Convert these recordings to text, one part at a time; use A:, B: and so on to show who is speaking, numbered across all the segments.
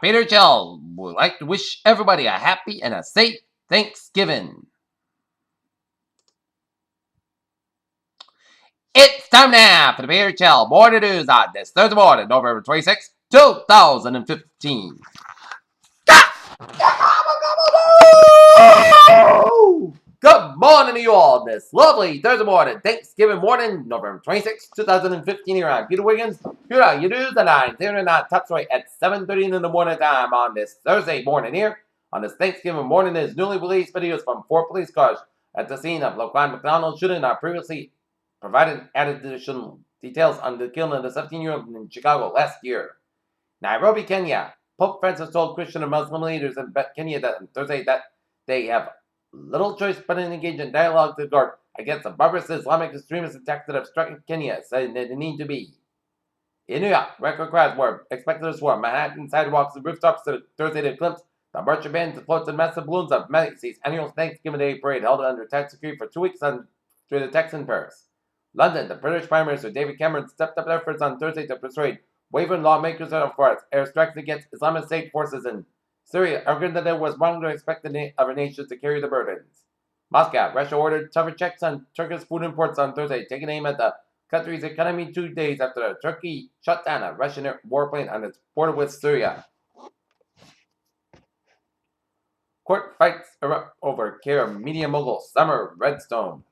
A: Peter Chell would like to wish everybody a happy and a safe Thanksgiving. It's time now for the Peter Chell morning news on this Thursday morning, November 26, 2015. Good morning to you all this lovely Thursday morning, Thanksgiving morning, November 26, 2015. Here on Peter Wiggins. Here are your news at 9, here and not top story at 7:30 in the morning time on this Thursday morning here. On this Thanksgiving morning is newly released videos from 4 police cars at the scene of Laquan McDonald shooting. Are previously provided additional details on the killing of the 17-year-old in Chicago last year. Nairobi, Kenya. Pope Francis told Christian and Muslim leaders in Kenya that on Thursday that they have little choice but to engage in dialogue to guard against the barbarous Islamic extremist attacks that have struck Kenya, saying that they need to be. In New York, record crowds were expected to swarm Manhattan sidewalks and rooftops to Thursday to glimpse the marching bands, floats, and massive balloons of Macy's annual Thanksgiving Day parade held under tight security for 2 weeks through the Texan Paris. London, the British Prime Minister David Cameron stepped up efforts on Thursday to persuade wavering lawmakers for airstrikes against Islamic State forces in Syria, arguing that it was wrong to expect other nations to carry the burdens. Moscow, Russia ordered tougher checks on Turkish food imports on Thursday, taking aim at the country's economy 2 days after Turkey shut down a Russian warplane on its border with Syria. Court fights erupt over care of media mogul Summer Redstone.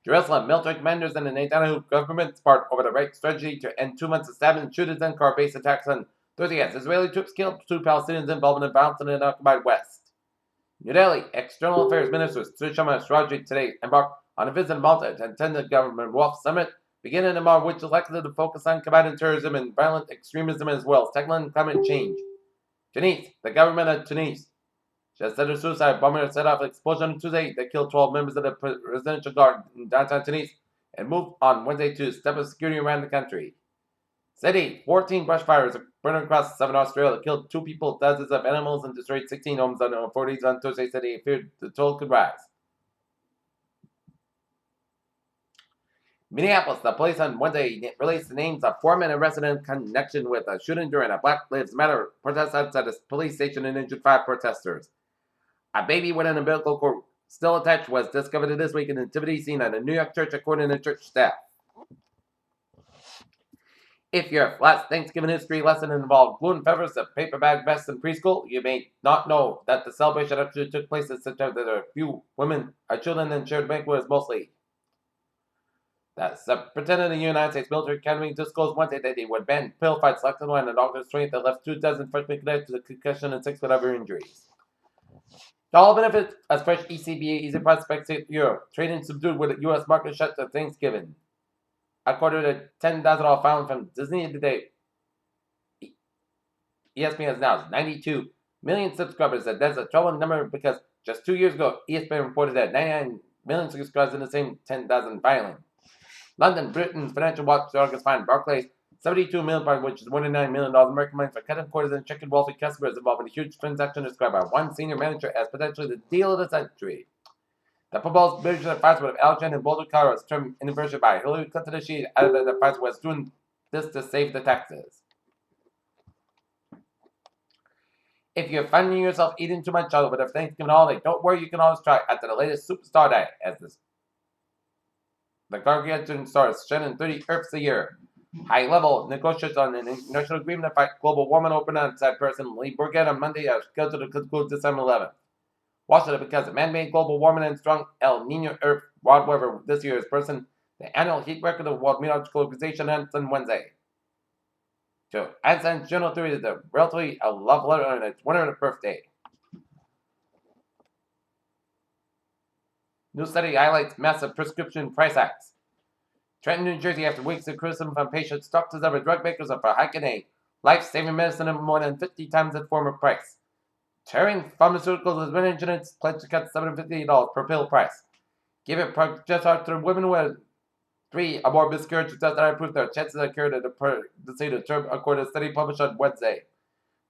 A: Jerusalem military commanders and the Netanyahu government sparred over the right strategy to end 2 months of stabbing, shootings, and car-based attacks on Thursday as Israeli troops killed 2 Palestinians involved in violence in the occupied West. New Delhi, External Affairs Minister Sushma Swaraj today embarked on a visit to Malta to attend the government Wolf Summit, beginning tomorrow, which is likely to focus on combating terrorism and violent extremism as well as tackling climate change. Tunis, the government of Tunis just said a suicide bomber set off an explosion on Tuesday that killed 12 members of the presidential guard in downtown Tunis and moved on Wednesday to step up security around the country. City, 14 brush fires burned across southern Australia, killed 2 people, dozens of animals, and destroyed 16 homes. On authorities on Thursday said they feared the toll could rise. Minneapolis, the police on Wednesday released the names of 4 men arrested in connection with a shooting during a Black Lives Matter protest outside a police station and injured 5 protesters. A baby with an umbilical cord still attached was discovered this week in a nativity scene at a New York church, according to church staff. If your last Thanksgiving history lesson involved balloon feathers, a paper bag vest in preschool, you may not know that the celebration actually took place at such time that a few women, children, and shared banquet was mostly. The Superintendent of the United States Military Academy disclosed Wednesday that they would ban pill fights selected on August 20th that left 2 dozen freshmen cadets with a concussion and 6 with other injuries. To all benefits, as fresh ECBA easy prospects hit Europe, trading subdued with the U.S. market shut to Thanksgiving. According to a $10,000 filing from Disney today, ESPN has now 92 million subscribers. That's a troubling number because just 2 years ago, ESPN reported that 99 million subscribers in the same 10,000 filing. London, Britain's financial watchdog has fined Barclays $72 million, which is $1.9 million American money for cutting quarters and checking wealthy customers involved in a huge transaction described by one senior manager as potentially the deal of the century. The proposed merger of Pfizer with Algen and Boulder, Colorado was termed anniversary by Hillary Clinton as she added that Pfizer was doing this to save the taxes. If you're finding yourself eating too much over the Thanksgiving holiday, don't worry, you can always try after the latest superstar diet, as the gargantuan star is shedding 30 Earths a year. High-level negotiations on an international agreement to fight global warming opened on side President Lee Burgett on Monday are scheduled to conclude December 11th. Washington, because of man-made global warming and strong El Nino Earth wild weather this year is person the annual heat record of the World Meteorological Organization ends on Wednesday. So, Einstein's general theory is a relatively a love letter on its 100th birthday. New study highlights massive prescription price hikes. Trenton, New Jersey, after weeks of criticism from patients, doctors, and drug makers are for hiking a life-saving medicine of more than 50 times its former price. Tearing Pharmaceuticals has been insurance pledged to cut $750 per pill price. Give it just after women with 3 or more miscarriages does not improve their chances of cure the term, according to a study published on Wednesday.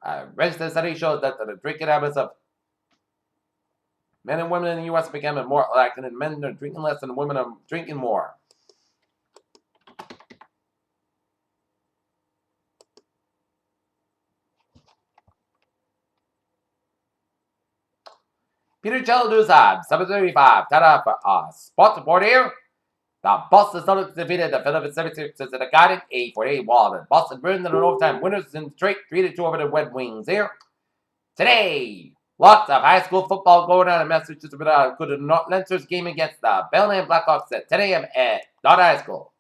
A: A recent study shows that the drinking habits of men and women in the U.S. are becoming more lacking, and men are drinking less and women are drinking more. Peter Cello News Time, 7:35. Ta-da for sports report here. The Boston Celtics defeated the Philadelphia 76ers in a guided 8-48 Walden. Boston Bruins in an overtime winners in straight 3-2 over the Red Wings here. Today, lots of high school football going on in Massachusetts. Good to North Leinster's game against the Bellland Blackhawks at 10 a.m. at Dot High School.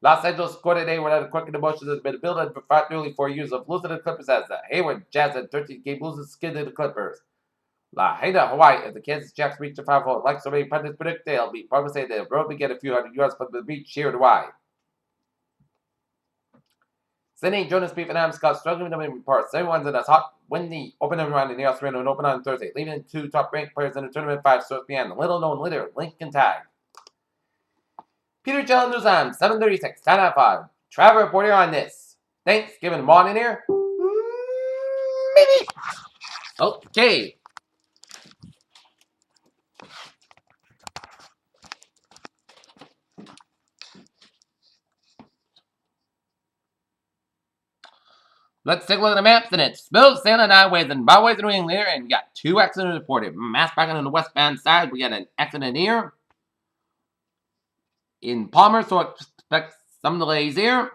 A: Los Angeles scored today without a quick emotions has been building for nearly 4 years of losing to the Clippers as the Hayward Jazz had 13-game losing skid to the Clippers. Lahaina, Hawaii, as the Kansas Jacks reach the Final Four, like so many pundits predict, they'll be probably say they'll probably get a few hundred yards from the beach here in Hawaii. Sydney, Jonas, Beef, and Adam Scott struggling with the reports. Everyone's in a hot, windy opening round in the Australian and open on Thursday, leaving 2 top-ranked players in the tournament 5 starts behind the little-known leader, Lincoln Tag. Peter Cello News Time, 7:36, 10:05. Travel reporter on this. Thanksgiving morning here. Maybe. Okay. Let's take a look at the maps, and it's smooth sailing highways and byways in New England here, and we got 2 accidents reported. Mass back on the westbound side, we got an accident here in Palmer, so expect some delays here.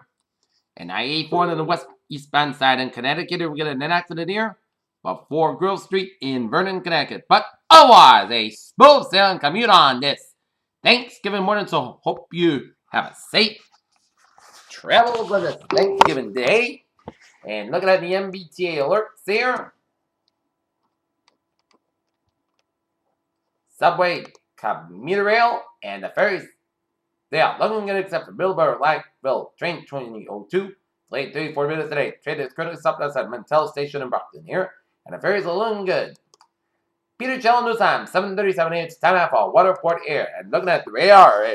A: And I-84 on the west-eastbound side in Connecticut, we got an accident here. But 4 Grove Street in Vernon, Connecticut. But otherwise, a smooth sailing commute on this Thanksgiving morning, so hope you have a safe travels on this Thanksgiving day. And looking at the MBTA alerts here. Subway, commuter rail, and the ferries. They are looking good except for Middleborough, Lakeville, train 2002. Late 34 minutes today. Train is currently stopped outside Mantell Station in Brockton here. And the ferries are looking good. Peter Cello News Time, 7:37 a.m. It's time for Water Report Air. And looking at the radar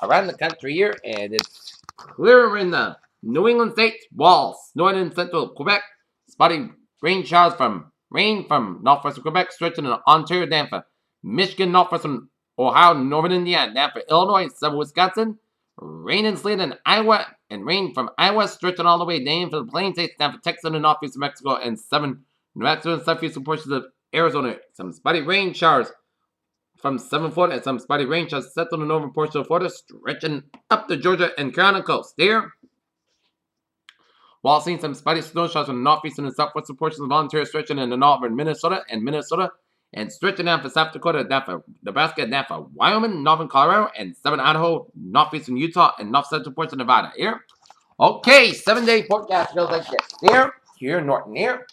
A: around the country here, and it's clear in the New England states, walls, northern and central Quebec, spotty rain showers from northwestern Quebec, stretching to Ontario, down for Michigan, northwestern Ohio, northern Indiana, down for Illinois, southern Wisconsin, rain and sleet in Iowa, and rain from Iowa, stretching all the way down for the Plains states, down for Texas and northeastern Mexico, and southern New Mexico and southeastern portions of Arizona. Some spotty rain showers from southern Florida, and some spotty rain showers set on the northern portion of Florida, stretching up the Georgia and Carolina coast. There, while seeing some spotty snow showers from the northeastern and southwestern portions of Ontario, stretching in the northern Minnesota, and stretching down for South Dakota, down for Nebraska, down for Wyoming, northern Colorado, and southern Idaho, northeastern Utah, and north central portions of Nevada. Here, okay, 7-day forecast goes like this. Here in Norton here.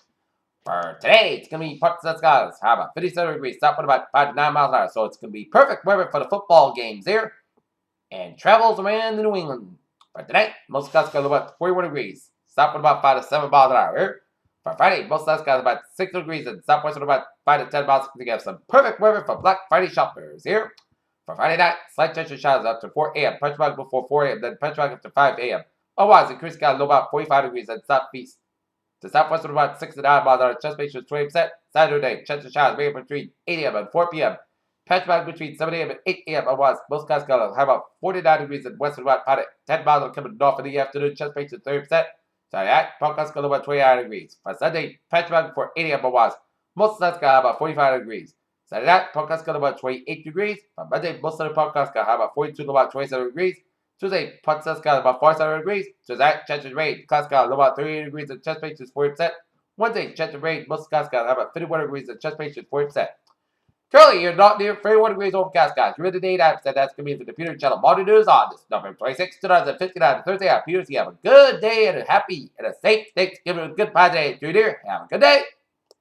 A: For today, it's going to be parts of the skies. How about 57 degrees, south wind about 5 to 9 miles an hour. So it's going to be perfect weather for the football games here. And travels around the New England. For tonight, most skies going to be about 41 degrees. South wind about 5 to 7 miles an hour here. For Friday, most skies about 6 degrees and southwest about 5 to 10 miles. To have some perfect weather for Black Friday shoppers here. For Friday night, slight chance of showers up to 4 a.m. Punch back before 4 a.m. Then punch back up to 5 a.m. Otherwise, increased skies low about 45 degrees and southeast. The southwest of about 6 to 9 miles an hour. Chance base was 20%. Saturday, chance of showers may between 8 a.m. and 4 p.m. Patch back between 7 a.m. and 8 a.m. Otherwise, most skies going to have about 49 degrees and west of about 10 miles an hour coming north in the afternoon. Chance base is 30%. Saturday night, forecast going to about 29 degrees. For Sunday, patch back before 8 a.m. Otherwise, most skies going to have about 45 degrees. Saturday night, forecast going to about 28 degrees. For Monday, most of the forecast going to have about 42 to about 27 degrees. Tuesday, forecast got about 47 degrees. Tuesday, chance of rain, clouds got about 38 degrees and chance base is 40%. Wednesday, chance of rain, most skies got about 51 degrees and chance base is 40%. Currently, you're not near 31 degrees overcast, guys. You're in the daytime, so that's going to be for the Peter Channel Morning News on this November 26, 2059, Thursday. I'm Peter, so you have a good day and a happy and a safe Thanksgiving, a good pie day. Have a good day.